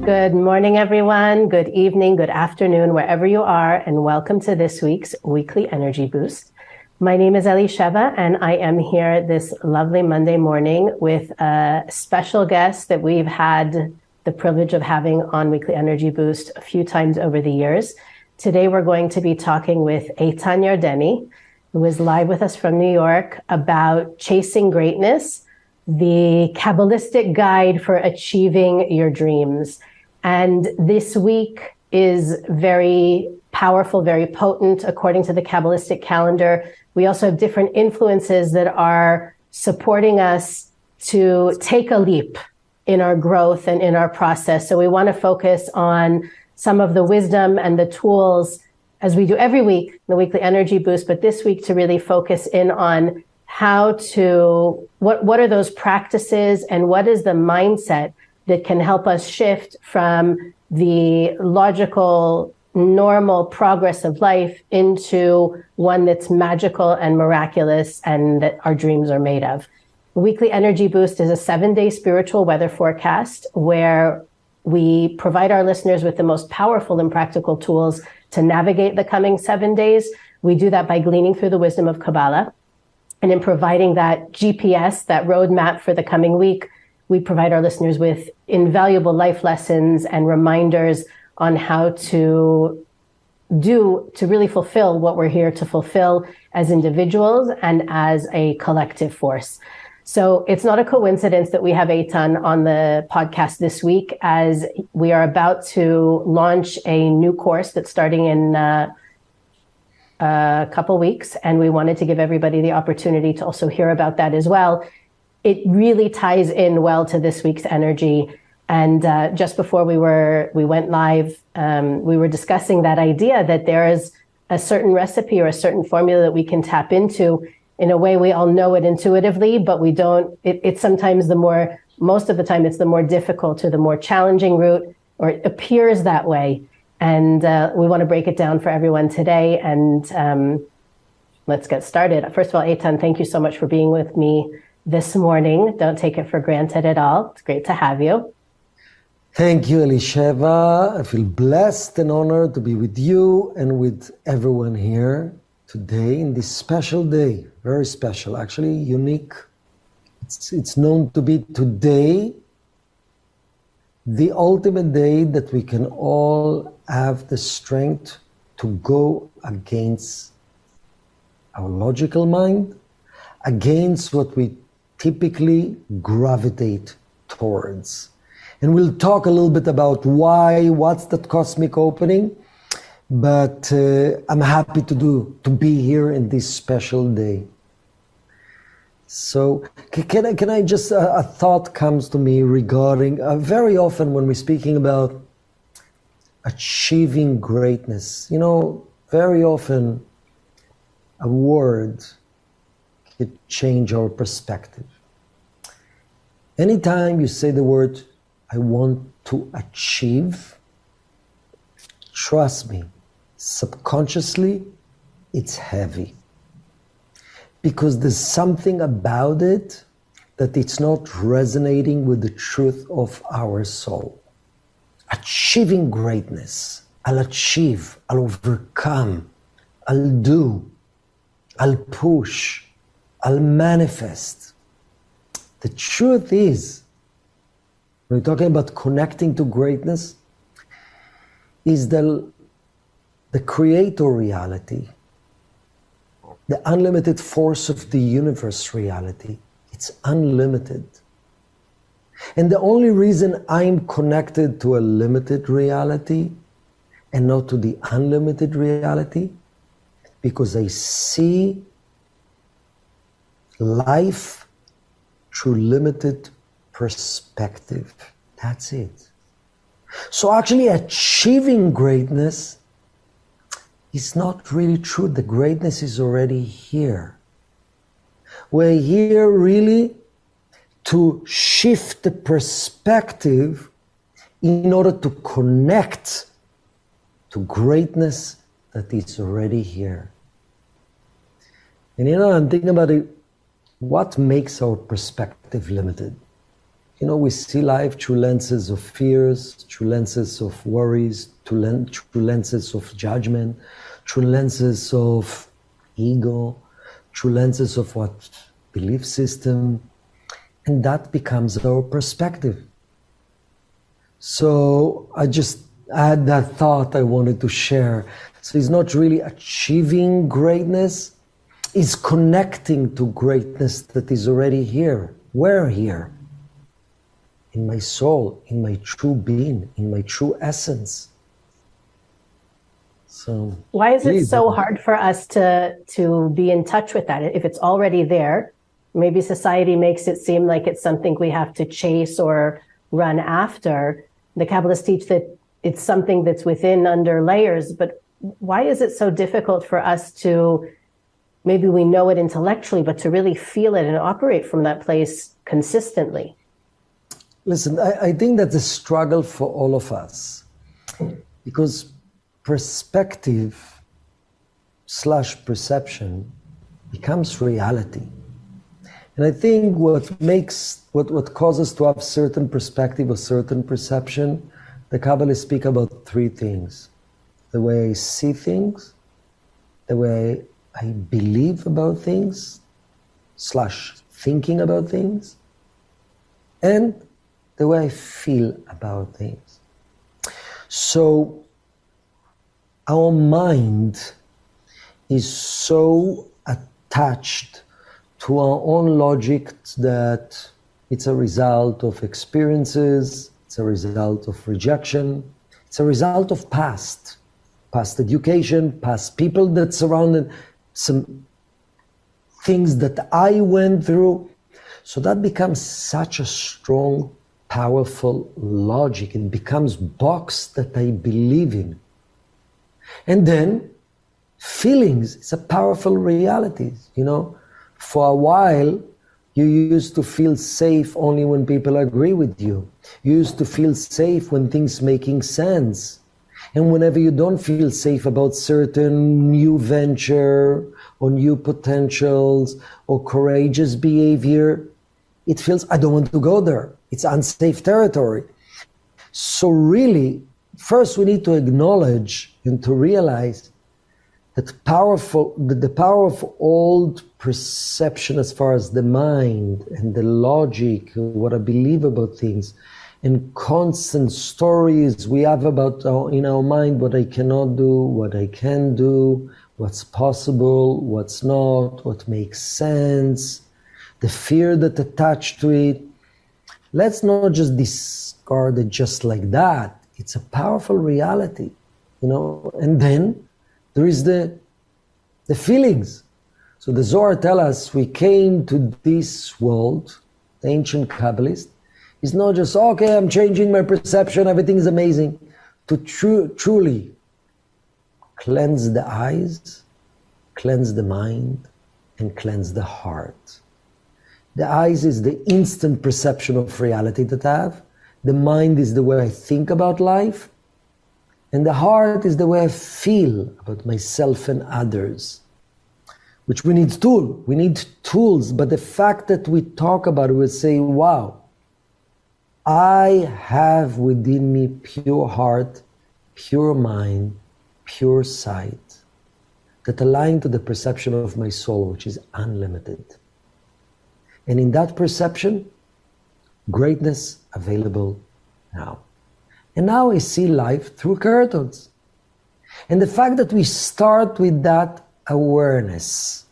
Good morning, everyone. Good evening, good afternoon, wherever you are, and welcome to this week's Weekly Energy Boost. My name is Elisheva, and I am here this lovely Monday morning with a special guest that we've had the privilege of having on Weekly Energy Boost a few times over the years. Today, we're going to be talking with Eitan Yardeni, who is live with us from New York, about chasing greatness, the Kabbalistic guide for achieving your dreams. And this week is very powerful, very potent, according to the Kabbalistic calendar. We also have different influences that are supporting us to take a leap in our growth and in our process. So we want to focus on some of the wisdom and the tools, as we do every week, the Weekly Energy Boost, but this week to really focus in on how to, what are those practices and what is the mindset that can help us shift from the logical, normal progress of life into one that's magical and miraculous and that our dreams are made of. The Weekly Energy Boost is a 7-day spiritual weather forecast where we provide our listeners with the most powerful and practical tools to navigate the coming 7 days. We do that by gleaning through the wisdom of Kabbalah. And in providing that GPS, that roadmap for the coming week, we provide our listeners with invaluable life lessons and reminders on how to really fulfill what we're here to fulfill as individuals and as a collective force. So it's not a coincidence that we have Eitan on the podcast this week, as we are about to launch a new course that's starting in a couple weeks, and we wanted to give everybody the opportunity to also hear about that as well. It really ties in well to this week's energy. And just before we went live, we were discussing that idea that there is a certain recipe or a certain formula that we can tap into. In a way, we all know it intuitively, but we don't. It's sometimes most of the time, it's the more difficult or the more challenging route, or it appears that way. And we want to break it down for everyone today. And let's get started. First of all, Eitan, thank you so much for being with me this morning. Don't take it for granted at all. It's great to have you. Thank you, Elisheva. I feel blessed and honored to be with you and with everyone here today in this special day. Very special, actually unique. It's known to be today, the ultimate day that we can all have the strength to go against our logical mind, against what we typically gravitate towards. And we'll talk a little bit about what's that cosmic opening, but I'm happy to be here in this special day. So can I just, a thought comes to me regarding, very often when we're speaking about achieving greatness, very often a word could change our perspective. Anytime you say the word, I want to achieve, trust me, subconsciously, it's heavy. Because there's something about it that it's not resonating with the truth of our soul. Achieving greatness, I'll achieve, I'll overcome, I'll do, I'll push, I'll manifest. The truth is, when we're talking about connecting to greatness, is the creator reality, the unlimited force of the universe reality. It's unlimited. And the only reason I'm connected to a limited reality and not to the unlimited reality, because I see life through limited perspective. That's it. So actually achieving greatness is not really true. The greatness is already here. We're here really to shift the perspective in order to connect to greatness that is already here. And I'm thinking about it, what makes our perspective limited? we see life through lenses of fears, through lenses of worries, through lenses of judgment, through lenses of ego, through lenses of what belief system, and that becomes our perspective. So I just had that thought I wanted to share. So it's not really achieving greatness, it's connecting to greatness that is already here. Where here? In my soul, in my true being, in my true essence. So why is it so hard for us to be in touch with that? If it's already there, maybe society makes it seem like it's something we have to chase or run after. The Kabbalists teach that it's something that's within, under layers, but why is it so difficult for us to, maybe we know it intellectually, but to really feel it and operate from that place consistently? Listen, I think that's a struggle for all of us, because perspective / perception becomes reality. And I think what causes to have certain perspective or certain perception, the Kabbalists speak about three things: the way I see things, the way I believe about things / thinking about things, and the way I feel about things. So our mind is so attached to our own logic that it's a result of experiences, it's a result of rejection, it's a result of past education, past people that surrounded, some things that I went through. So that becomes such a strong, powerful logic. It becomes box that I believe in. And then feelings, it's a powerful reality. For a while, you used to feel safe only when people agree with you. You used to feel safe when things making sense. And whenever you don't feel safe about certain new venture or new potentials or courageous behavior, it feels, I don't want to go there. It's unsafe territory. So really, first we need to acknowledge and to realize that the power of old perception as far as the mind and the logic, what I believe about things, and constant stories we have about in our mind, what I cannot do, what I can do, what's possible, what's not, what makes sense, the fear that attached to it. Let's not just discard it just like that. It's a powerful reality, And then there is the feelings. So the Zohar tells us we came to this world, the ancient Kabbalists, it's not just, okay, I'm changing my perception, everything is amazing. To truly cleanse the eyes, cleanse the mind, and cleanse the heart. The eyes is the instant perception of reality that I have. The mind is the way I think about life. And the heart is the way I feel about myself and others. Which we need tools. We need tools. But the fact that we talk about it, we say, wow, I have within me pure heart, pure mind, pure sight that align to the perception of my soul, which is unlimited. And in that perception, greatness available now. And now I see life through curtains. And the fact that we start with that awareness,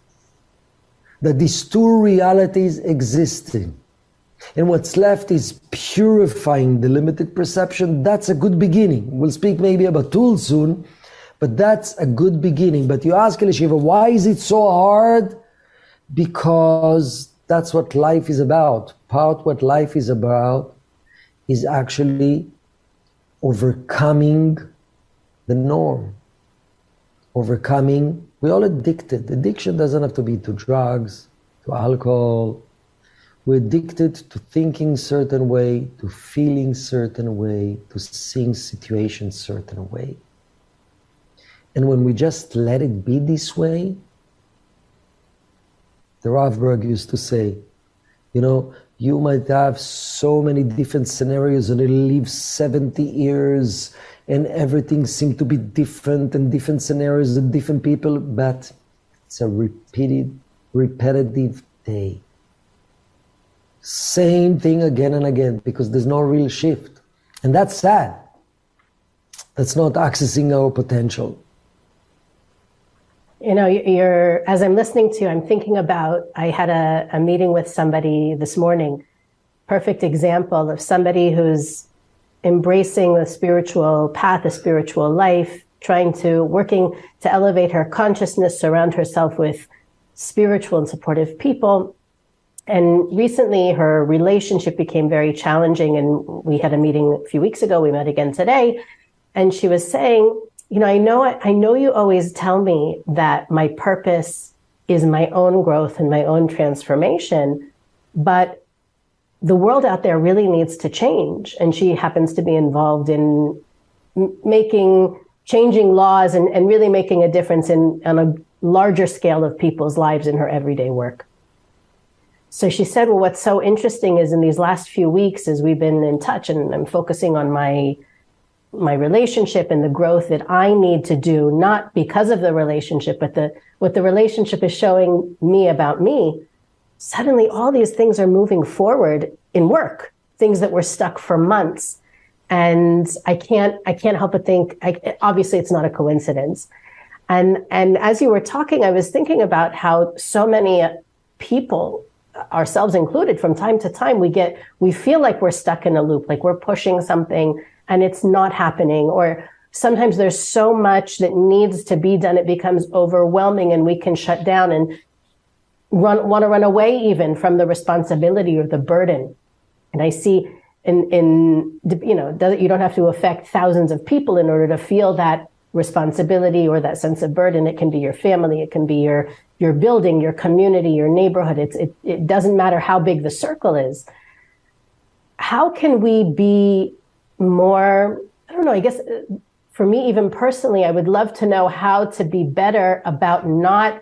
that these two realities existing, and what's left is purifying the limited perception, that's a good beginning. We'll speak maybe about tools soon, but that's a good beginning. But you ask Elishiva, why is it so hard? Because that's what life is about. What life is about is actually overcoming the norm. We're all addicted. Addiction doesn't have to be to drugs, to alcohol. We're addicted to thinking certain way, to feeling certain way, to seeing situations certain way. And when we just let it be this way, the Rav Berg used to say, You might have so many different scenarios and you live 70 years and everything seems to be different and different scenarios and different people, but it's a repetitive day. Same thing again and again because there's no real shift. And that's sad. That's not accessing our potential. You know, as I'm listening to you, I'm thinking about, I had a meeting with somebody this morning, perfect example of somebody who's embracing the spiritual path, a spiritual life, working to elevate her consciousness, surround herself with spiritual and supportive people. And recently her relationship became very challenging. And we had a meeting a few weeks ago, we met again today. And she was saying, you know, I know you always tell me that my purpose is my own growth and my own transformation, but the world out there really needs to change. And she happens to be involved in changing laws and really making a difference on a larger scale of people's lives in her everyday work. So she said, well, what's so interesting is in these last few weeks, as we've been in touch and I'm focusing on my relationship and the growth that I need to do, not because of the relationship, but what the relationship is showing me about me. Suddenly all these things are moving forward in work, things that were stuck for months. And I can't help but think, obviously it's not a coincidence. And as you were talking, I was thinking about how so many people, ourselves included, from time to time, we feel like we're stuck in a loop, like we're pushing something and it's not happening. Or sometimes there's so much that needs to be done, it becomes overwhelming and we can shut down and want to run away even from the responsibility or the burden. And I see you don't have to affect thousands of people in order to feel that responsibility or that sense of burden. It can be your family, it can be your building, your community, your neighborhood. It doesn't matter how big the circle is. How can we be more, I don't know, I guess for me, even personally, I would love to know how to be better about not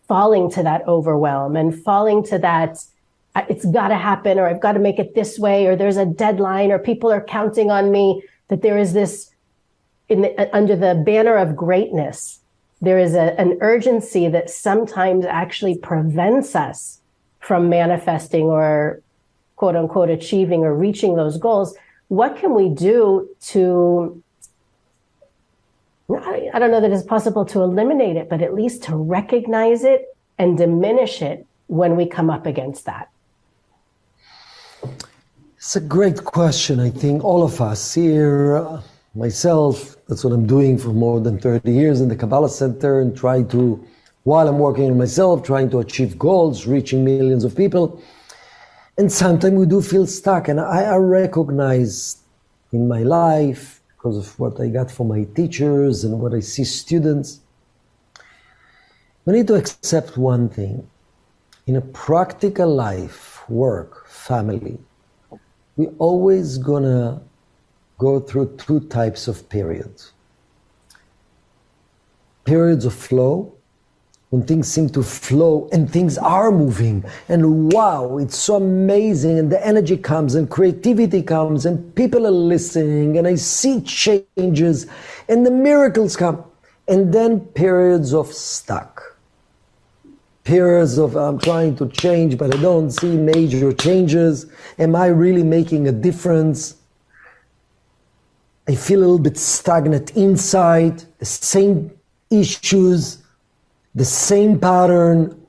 falling to that overwhelm and falling to that, it's got to happen, or I've got to make it this way, or there's a deadline, or people are counting on me, that there is this, under the banner of greatness, there is an urgency that sometimes actually prevents us from manifesting or quote unquote achieving or reaching those goals. What can we do to, I don't know that it's possible to eliminate it, but at least to recognize it and diminish it when we come up against that? It's a great question. I think all of us here, myself, that's what I'm doing for more than 30 years in the Kabbalah Centre, and while I'm working on myself, trying to achieve goals, reaching millions of people. And sometimes we do feel stuck. And I recognize in my life, because of what I got from my teachers and what I see students, we need to accept one thing. In a practical life, work, family, we always gonna go through two types of periods. Periods of flow, when things seem to flow and things are moving and wow, it's so amazing, and the energy comes and creativity comes and people are listening and I see changes and the miracles come. And then periods of stuck. Periods of I'm trying to change but I don't see major changes. Am I really making a difference? I feel a little bit stagnant inside, the same issues, the same pattern.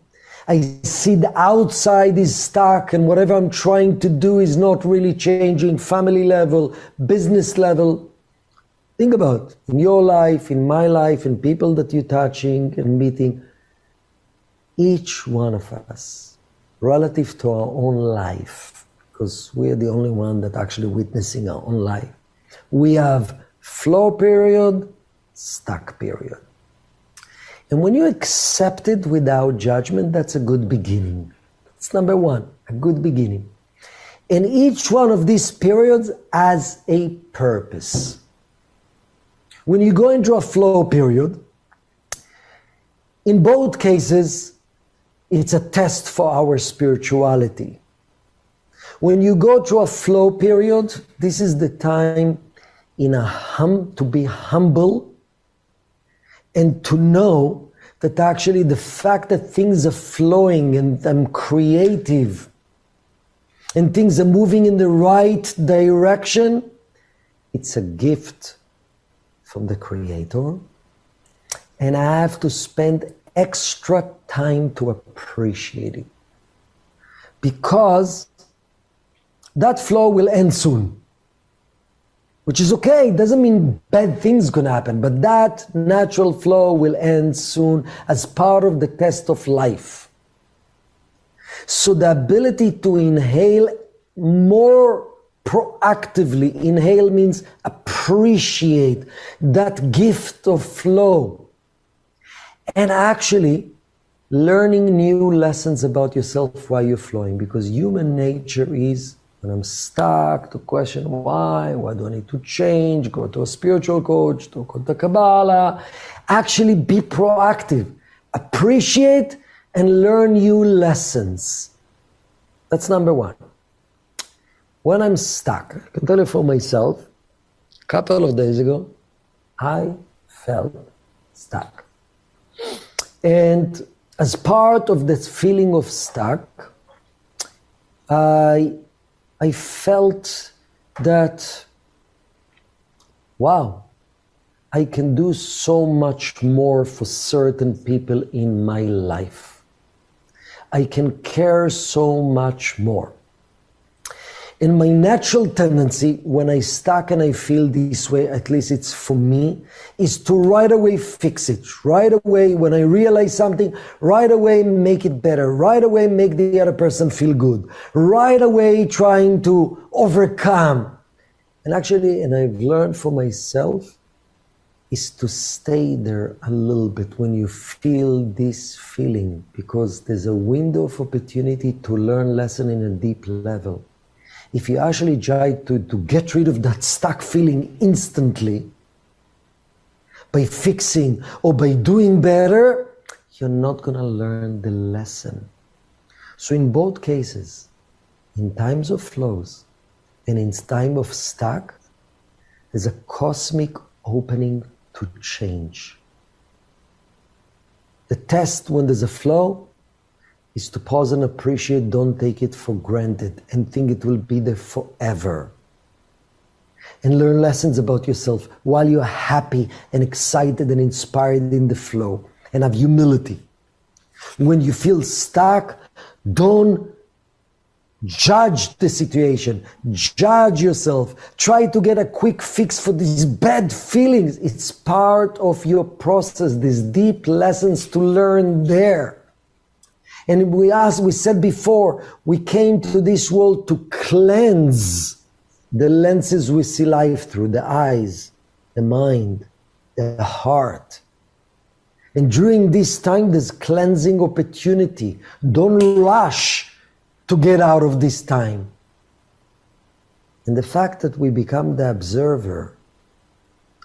I see the outside is stuck and whatever I'm trying to do is not really changing, family level, business level. Think about it. In your life, in my life, in people that you're touching and meeting, each one of us, relative to our own life, because we're the only one that actually witnessing our own life, we have flow period, stuck period. And when you accept it without judgment, that's a good beginning. That's number one, a good beginning. And each one of these periods has a purpose. When you go into a flow period, in both cases, it's a test for our spirituality. When you go through a flow period, this is the time to be humble and to know that actually the fact that things are flowing and I'm creative and things are moving in the right direction, it's a gift from the Creator. And I have to spend extra time to appreciate it. Because that flow will end soon. Which is okay, it doesn't mean bad things gonna happen, but that natural flow will end soon as part of the test of life. So the ability to inhale more proactively, inhale means appreciate that gift of flow, and actually learning new lessons about yourself while you're flowing, because human nature is, when I'm stuck, to question why do I need to change, go to a spiritual coach, to go to Kabbalah. Actually be proactive, appreciate and learn new lessons. That's number one. When I'm stuck, I can tell you for myself, a couple of days ago, I felt stuck. And as part of this feeling of stuck, I felt that, wow, I can do so much more for certain people in my life. I can care so much more. And my natural tendency when I stuck and I feel this way, at least it's for me, is to right away fix it. Right away, when I realize something, right away make it better. Right away make the other person feel good. Right away trying to overcome. And actually, and I've learned for myself, is to stay there a little bit when you feel this feeling, because there's a window of opportunity to learn lesson in a deep level. If you actually try to get rid of that stuck feeling instantly by fixing or by doing better, you're not going to learn the lesson. So in both cases, in times of flows and in time of stuck, there's a cosmic opening to change. The test when there's a flow is to pause and appreciate, don't take it for granted and think it will be there forever. And learn lessons about yourself while you're happy and excited and inspired in the flow, and have humility. When you feel stuck, don't judge the situation, judge yourself, try to get a quick fix for these bad feelings. It's part of your process, these deep lessons to learn there. And we said before, we came to this world to cleanse the lenses we see life through, the eyes, the mind, the heart. And during this time, there's cleansing opportunity. Don't rush to get out of this time. And the fact that we become the observer,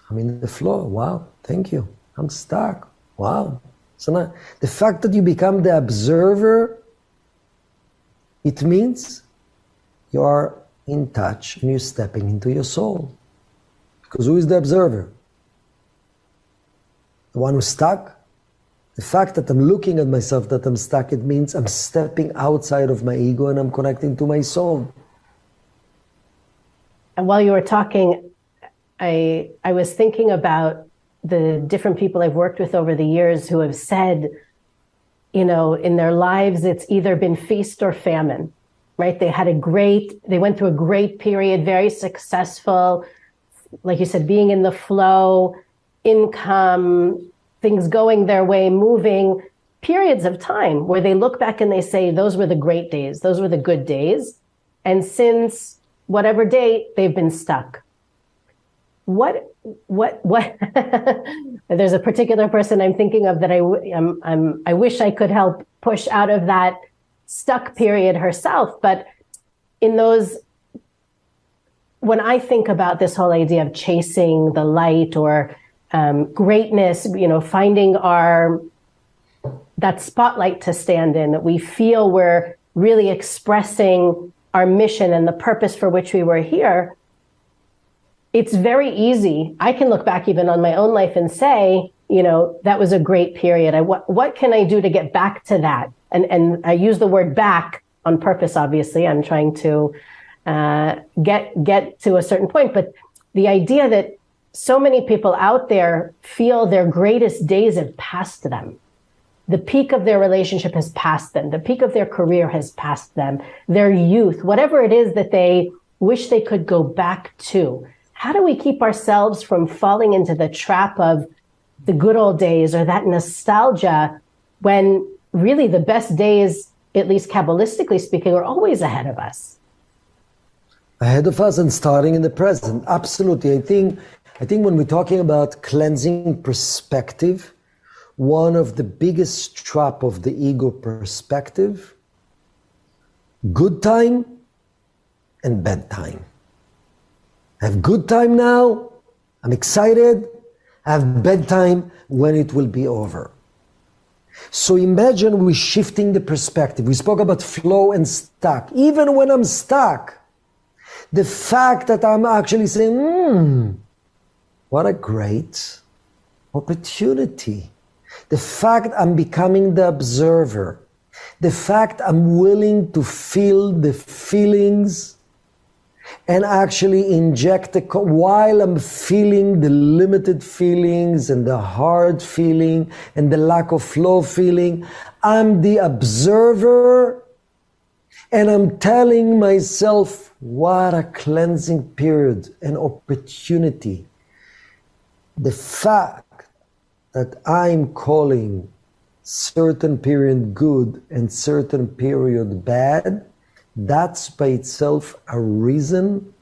I'm in the flow, wow, thank you. I'm stuck, wow. So now, the fact that you become the observer, it means you are in touch and you're stepping into your soul. Because who is the observer? The one who's stuck? The fact that I'm looking at myself, that I'm stuck, it means I'm stepping outside of my ego and I'm connecting to my soul. And while you were talking, I was thinking about the different people I've worked with over the years who have said, you know, in their lives, it's either been feast or famine, right? They went through a great period, very successful, like you said, being in the flow, income, things going their way, moving, periods of time where they look back and they say, those were the great days, those were the good days. And since whatever date, they've been stuck. What there's a particular person I'm thinking of that I wish I could help push out of that stuck period herself. But in those, when I think about this whole idea of chasing the light or greatness, you know, finding that spotlight to stand in, that we feel we're really expressing our mission and the purpose for which we were here, it's very easy. I can look back even on my own life and say, that was a great period. What can I do to get back to that? And I use the word back on purpose, obviously. I'm trying to get to a certain point. But the idea that so many people out there feel their greatest days have passed them. The peak of their relationship has passed them. The peak of their career has passed them. Their youth, whatever it is that they wish they could go back to. How do we keep ourselves from falling into the trap of the good old days or that nostalgia when really the best days, at least Kabbalistically speaking, are always ahead of us? Ahead of us and starting in the present. Absolutely. I think when we're talking about cleansing perspective, one of the biggest trap of the ego perspective, good time and bad time. I have good time now, I'm excited. I have bad time when it will be over. So imagine we're shifting the perspective. We spoke about flow and stuck. Even when I'm stuck, the fact that I'm actually saying, what a great opportunity. The fact I'm becoming the observer. The fact I'm willing to feel the feelings and actually inject while I'm feeling the limited feelings and the hard feeling and the lack of flow feeling, I'm the observer and I'm telling myself, what a cleansing period, an opportunity. The fact that I'm calling certain period good and certain period bad, that's by itself a reason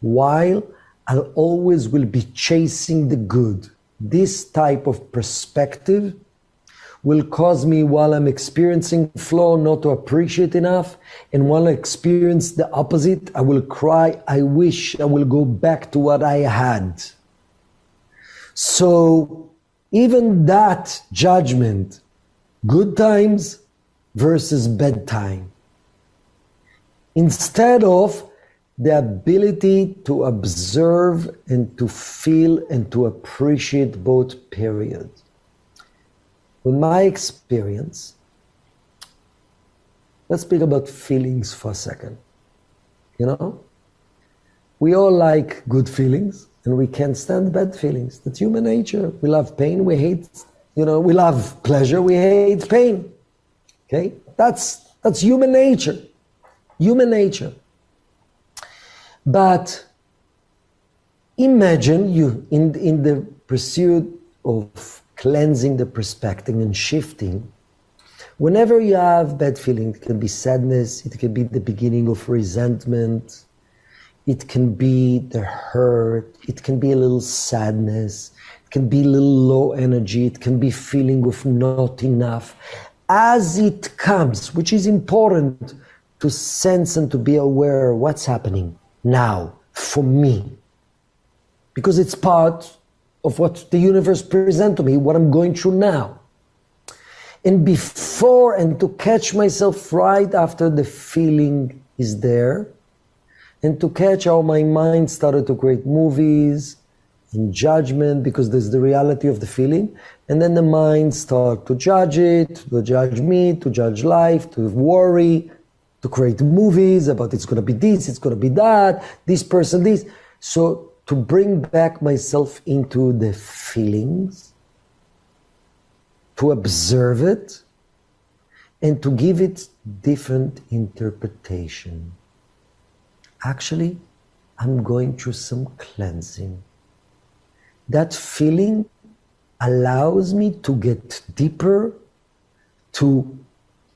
why I always will be chasing the good. This type of perspective will cause me, while I'm experiencing flow, not to appreciate enough. And while I experience the opposite, I will cry, I wish I will go back to what I had. So even that judgment, good times versus bad time, instead of the ability to observe and to feel and to appreciate both periods. In my experience, let's speak about feelings for a second. We all like good feelings and we can't stand bad feelings. That's human nature. We love pain, we hate, we love pleasure, we hate pain. Okay? That's human nature. Human nature. But imagine you in the pursuit of cleansing the perspective and shifting, whenever you have bad feeling, it can be sadness, it can be the beginning of resentment, it can be the hurt, it can be a little sadness, it can be a little low energy, it can be feeling of not enough. As it comes, which is important to sense and to be aware of what's happening now for me, because it's part of what the universe presents to me, what I'm going through now. And before, and to catch myself right after the feeling is there, and to catch how my mind started to create movies in judgment, because there's the reality of the feeling, and then the mind starts to judge it, to judge me, to judge life, to worry, to create movies about it's going to be this, it's going to be that, this person, this. So to bring back myself into the feelings, to observe it, and to give it different interpretation. Actually, I'm going through some cleansing. That feeling allows me to get deeper, to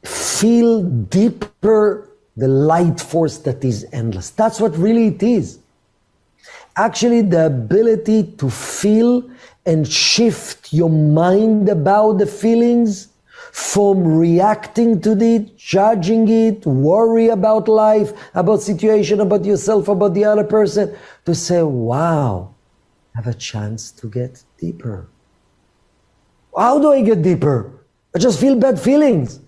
feel deeper the light force that is endless. That's what really it is. Actually, the ability to feel and shift your mind about the feelings from reacting to it, judging it, worry about life, about situation, about yourself, about the other person, to say, wow, I have a chance to get deeper. How do I get deeper? I just feel bad feelings.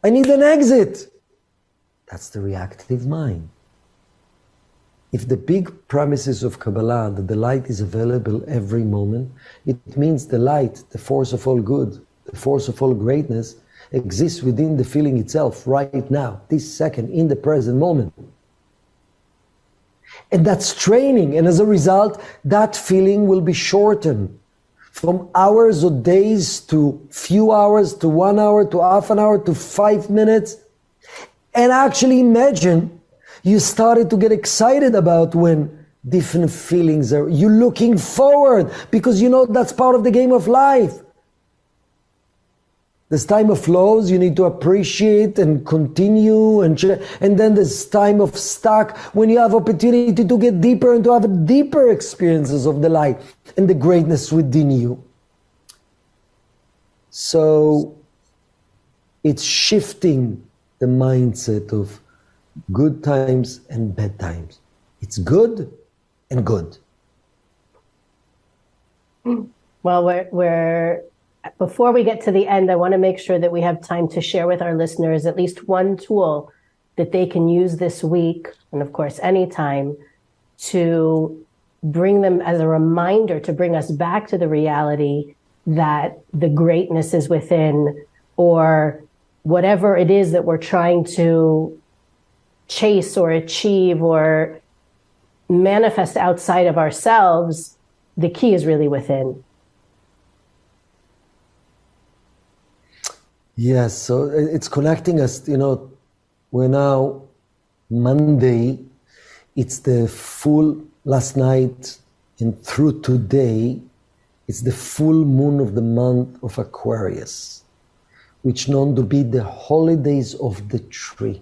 I need an exit. That's the reactive mind. If the big premises of Kabbalah, that the light is available every moment, it means the light, the force of all good, the force of all greatness, exists within the feeling itself right now, this second, in the present moment. And that's training, and as a result, that feeling will be shortened from hours or days to few hours, to 1 hour, to half an hour, to 5 minutes. And actually imagine you started to get excited about when different feelings are, you're looking forward, because you know that's part of the game of life. There's time of lows, you need to appreciate and continue, and then there's time of stuck, when you have opportunity to get deeper and to have deeper experiences of the light and the greatness within you. So it's shifting the mindset of good times and bad times. It's good and good. Well, we're before we get to the end, I want to make sure that we have time to share with our listeners at least one tool that they can use this week, and of course, anytime, to bring them as a reminder, to bring us back to the reality that the greatness is within, or whatever it is that we're trying to chase or achieve or manifest outside of ourselves, the key is really within. Yes, so it's connecting us, we're now Monday, it's the full, last night and through today, it's the full moon of the month of Aquarius, which known to be the holidays of the tree.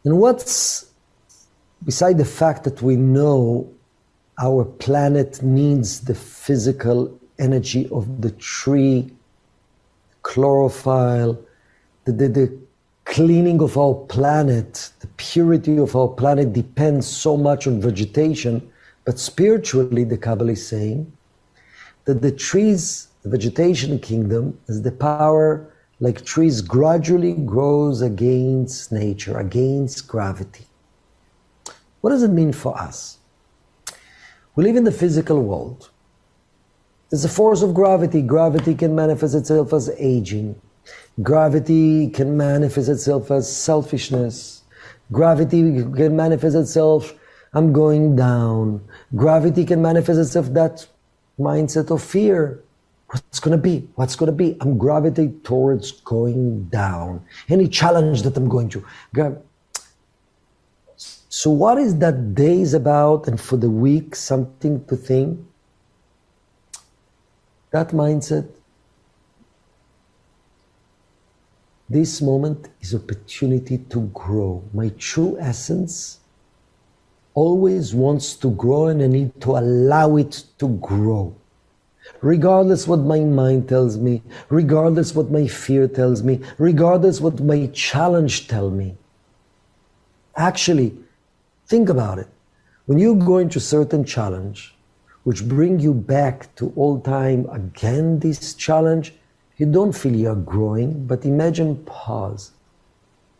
And what's, beside the fact that we know our planet needs the physical energy of the tree, chlorophyll, the cleaning of our planet, the purity of our planet depends so much on vegetation, but spiritually the Kabbalah is saying that the trees, the vegetation kingdom, is the power, like trees, gradually grows against nature, against gravity. What does it mean for us? We live in the physical world. There's a force of gravity. Gravity can manifest itself as aging. Gravity can manifest itself as selfishness. Gravity can manifest itself, I'm going down. Gravity can manifest itself, that mindset of fear. What's going to be? What's going to be? I'm gravitating towards going down. Any challenge that I'm going to. So what is that day is about, and for the week, something to think? That mindset, this moment is opportunity to grow. My true essence always wants to grow, and I need to allow it to grow. Regardless what my mind tells me, regardless what my fear tells me, regardless what my challenge tells me. Actually, think about it. When you go into certain challenge, which bring you back to all time again, this challenge, you don't feel you're growing, but imagine pause.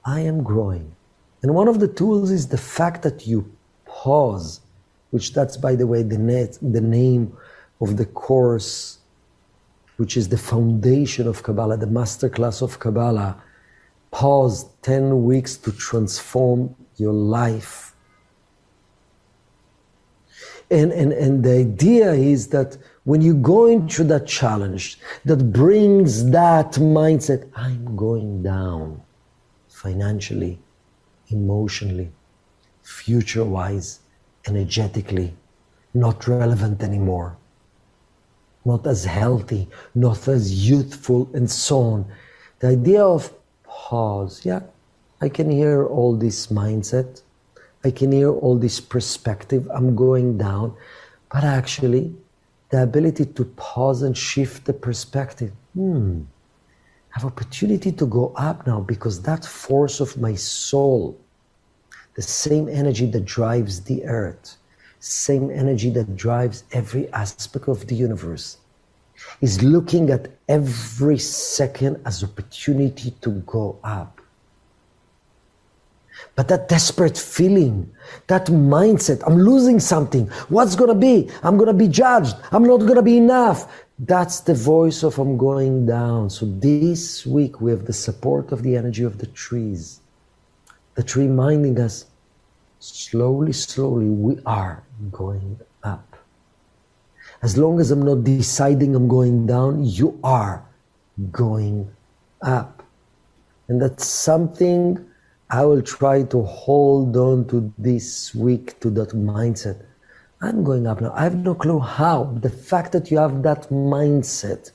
I am growing. And one of the tools is the fact that you pause, which that's, by the way, the name of the course, which is the foundation of Kabbalah, the masterclass of Kabbalah. Pause 10 weeks to transform your life. And the idea is that when you go into that challenge that brings that mindset, I'm going down financially, emotionally, future-wise, energetically, not relevant anymore, not as healthy, not as youthful, and so on. The idea of pause, I can hear all this mindset, I can hear all this perspective, I'm going down, but actually the ability to pause and shift the perspective. I have opportunity to go up now, because that force of my soul, the same energy that drives the earth, same energy that drives every aspect of the universe, is looking at every second as opportunity to go up. But that desperate feeling, that mindset, I'm losing something. What's going to be? I'm going to be judged. I'm not going to be enough. That's the voice of I'm going down. So this week we have the support of the energy of the trees. The tree reminding us, slowly, slowly, we are going up. As long as I'm not deciding I'm going down, you are going up. And that's something I will try to hold on to this week, to that mindset. I'm going up now. I have no clue how. The fact that you have that mindset,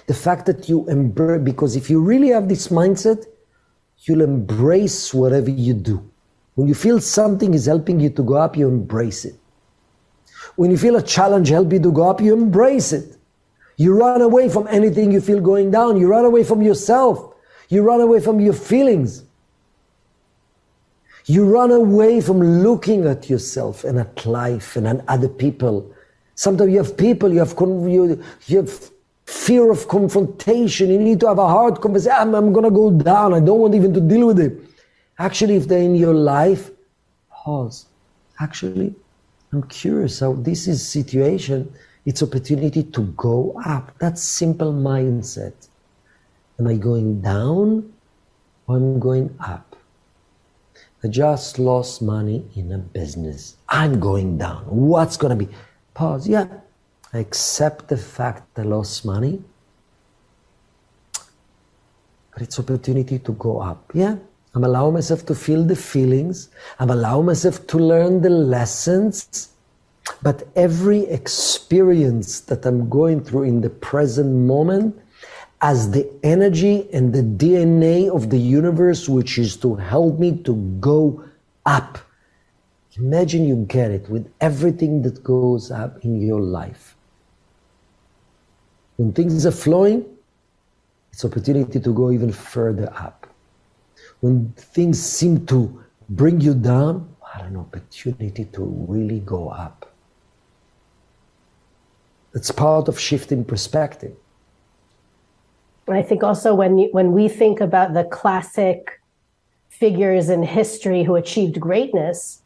the fact that you embrace, because if you really have this mindset, you'll embrace whatever you do. When you feel something is helping you to go up, you embrace it. When you feel a challenge help you to go up, you embrace it. You run away from anything you feel going down. You run away from yourself. You run away from your feelings. You run away from looking at yourself and at life and at other people. Sometimes you have people, you have fear of confrontation. You need to have a hard conversation. I'm going to go down. I don't want even to deal with it. Actually, if they're in your life, pause. Actually, I'm curious how this is situation. It's opportunity to go up. That's simple mindset. Am I going down or am I going up? I just lost money in a business. I'm going down. What's going to be? Pause. Yeah, I accept the fact I lost money. But it's opportunity to go up. Yeah, I'm allowing myself to feel the feelings. I'm allowing myself to learn the lessons. But every experience that I'm going through in the present moment as the energy and the DNA of the universe, which is to help me to go up. Imagine you get it with everything that goes up in your life. When things are flowing, it's opportunity to go even further up. When things seem to bring you down, what an opportunity to really go up. It's part of shifting perspective. I think also when we think about the classic figures in history who achieved greatness,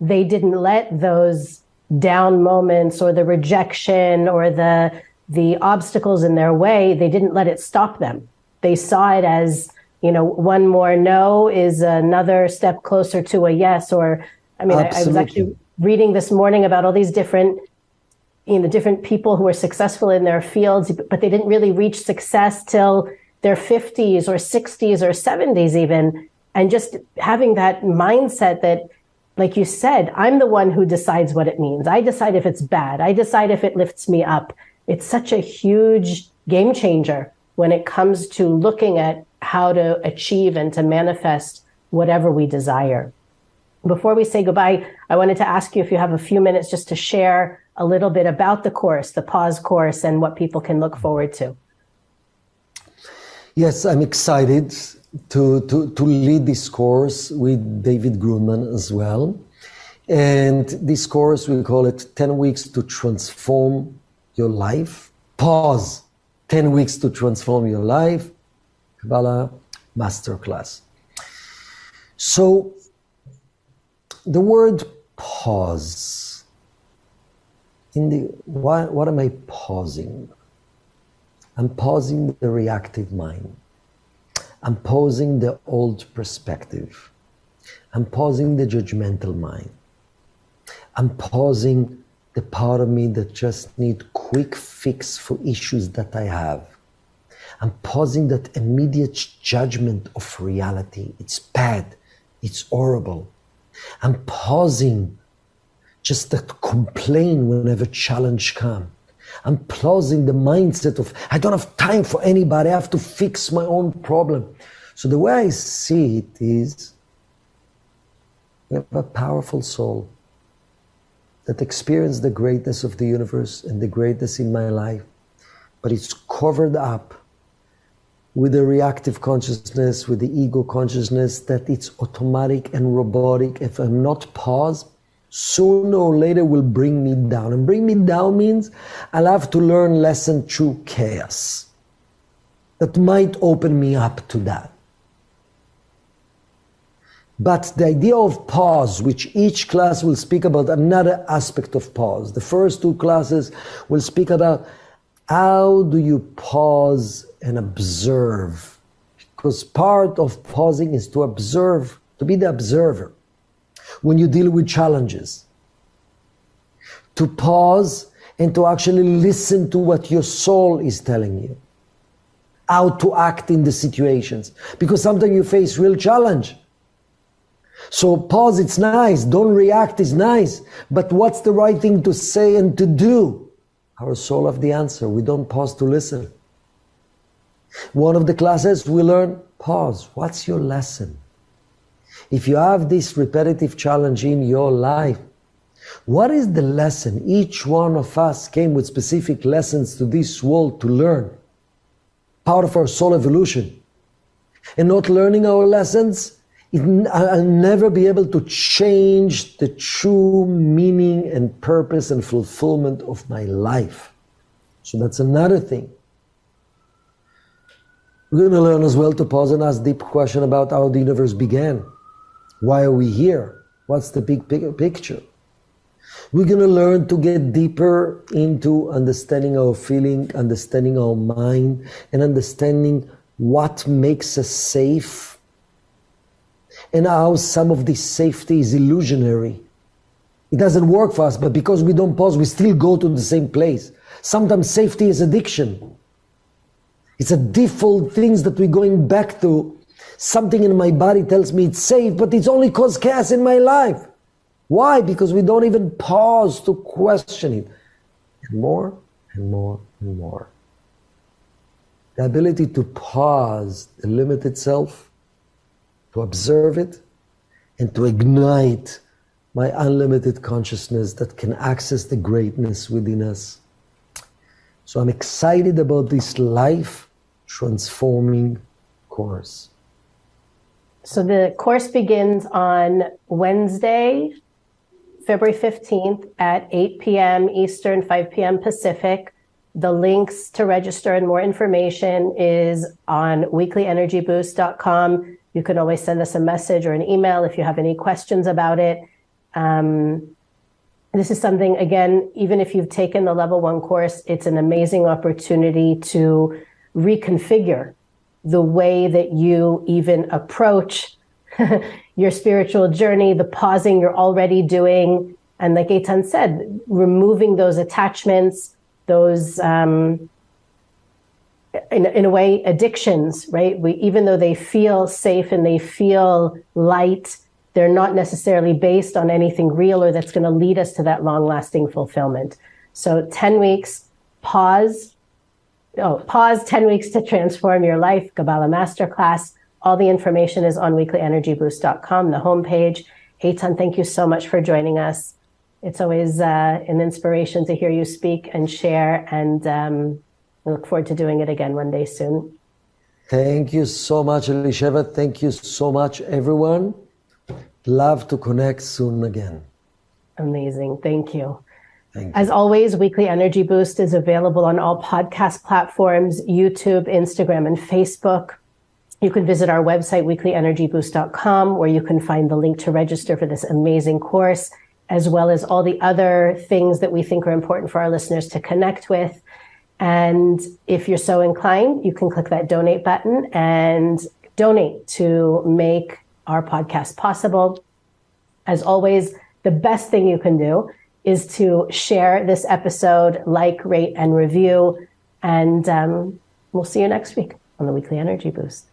they didn't let those down moments or the rejection or the obstacles in their way, they didn't let it stop them. They saw it as, one more no is another step closer to a yes. Or, I was actually reading this morning about all these different people who were successful in their fields, but they didn't really reach success till their 50s or 60s or 70s even. And just having that mindset that, like you said, I'm the one who decides what it means. I decide if it's bad. I decide if it lifts me up. It's such a huge game changer when it comes to looking at how to achieve and to manifest whatever we desire. Before we say goodbye, I wanted to ask you if you have a few minutes just to share a little bit about the course, the Pause course, and what people can look forward to. Yes, I'm excited to lead this course with David Grunman as well. And this course, we call it 10 weeks to transform your life. Pause, 10 weeks to transform your life. Kabbalah Masterclass. So the word pause, what am I pausing? I'm pausing the reactive mind. I'm pausing the old perspective. I'm pausing the judgmental mind. I'm pausing the part of me that just need quick fix for issues that I have. I'm pausing that immediate judgment of reality. It's bad. It's horrible. I'm pausing just that complain whenever challenge comes. I'm pausing the mindset of, I don't have time for anybody. I have to fix my own problem. So the way I see it is, we have a powerful soul that experienced the greatness of the universe and the greatness in my life, but it's covered up with the reactive consciousness, with the ego consciousness, that it's automatic and robotic. If I'm not paused, sooner or later will bring me down. And bring me down means I'll have to learn lesson through chaos. That might open me up to that. But the idea of pause, which each class will speak about another aspect of pause. The first two classes will speak about how do you pause and observe. Because part of pausing is to observe, to be the observer when you deal with challenges. To pause and to actually listen to what your soul is telling you. How to act in the situations. Because sometimes you face real challenge. So pause, it's nice. Don't react is nice. But what's the right thing to say and to do? Our soul have the answer. We don't pause to listen. One of the classes we learn, pause. What's your lesson? If you have this repetitive challenge in your life, what is the lesson? Each one of us came with specific lessons to this world to learn. Part of our soul evolution. And not learning our lessons, I'll never be able to change the true meaning and purpose and fulfillment of my life. So that's another thing. We're going to learn as well to pause and ask deep question about how the universe began. Why are we here? What's the big picture? We're going to learn to get deeper into understanding our feeling, understanding our mind, and understanding what makes us safe, and how some of this safety is illusionary. It doesn't work for us, but because we don't pause, we still go to the same place. Sometimes safety is addiction. It's a default things that we're going back to. Something in my body tells me it's safe, but it's only caused chaos in my life. Why? Because we don't even pause to question it. And more and more and more. The ability to pause the limited self, to observe it, and to ignite my unlimited consciousness that can access the greatness within us. So I'm excited about this life transforming course. So the course begins on Wednesday, February 15th at 8 p.m. Eastern, 5 p.m. Pacific. The links to register and more information is on weeklyenergyboost.com. You can always send us a message or an email if you have any questions about it. This is something, again, even if you've taken the level 1 course, it's an amazing opportunity to reconfigure the way that you even approach your spiritual journey, the pausing you're already doing. And like Eitan said, removing those attachments, those, in a way, addictions, right? Even though they feel safe and they feel light, they're not necessarily based on anything real or that's going to lead us to that long-lasting fulfillment. So 10 weeks, pause 10 weeks to transform your life, Kabbalah Masterclass. All the information is on weeklyenergyboost.com, the homepage. Eitan, thank you so much for joining us. It's always an inspiration to hear you speak and share, and I look forward to doing it again one day soon. Thank you so much, Elisheva. Thank you so much, everyone. Love to connect soon again. Amazing. Thank you. Thank you. As always, Weekly Energy Boost is available on all podcast platforms, YouTube, Instagram, and Facebook. You can visit our website, weeklyenergyboost.com, where you can find the link to register for this amazing course, as well as all the other things that we think are important for our listeners to connect with. And if you're so inclined, you can click that donate button and donate to make our podcast possible. As always, the best thing you can do is to share this episode, like, rate, and review. And we'll see you next week on the Weekly Energy Boost.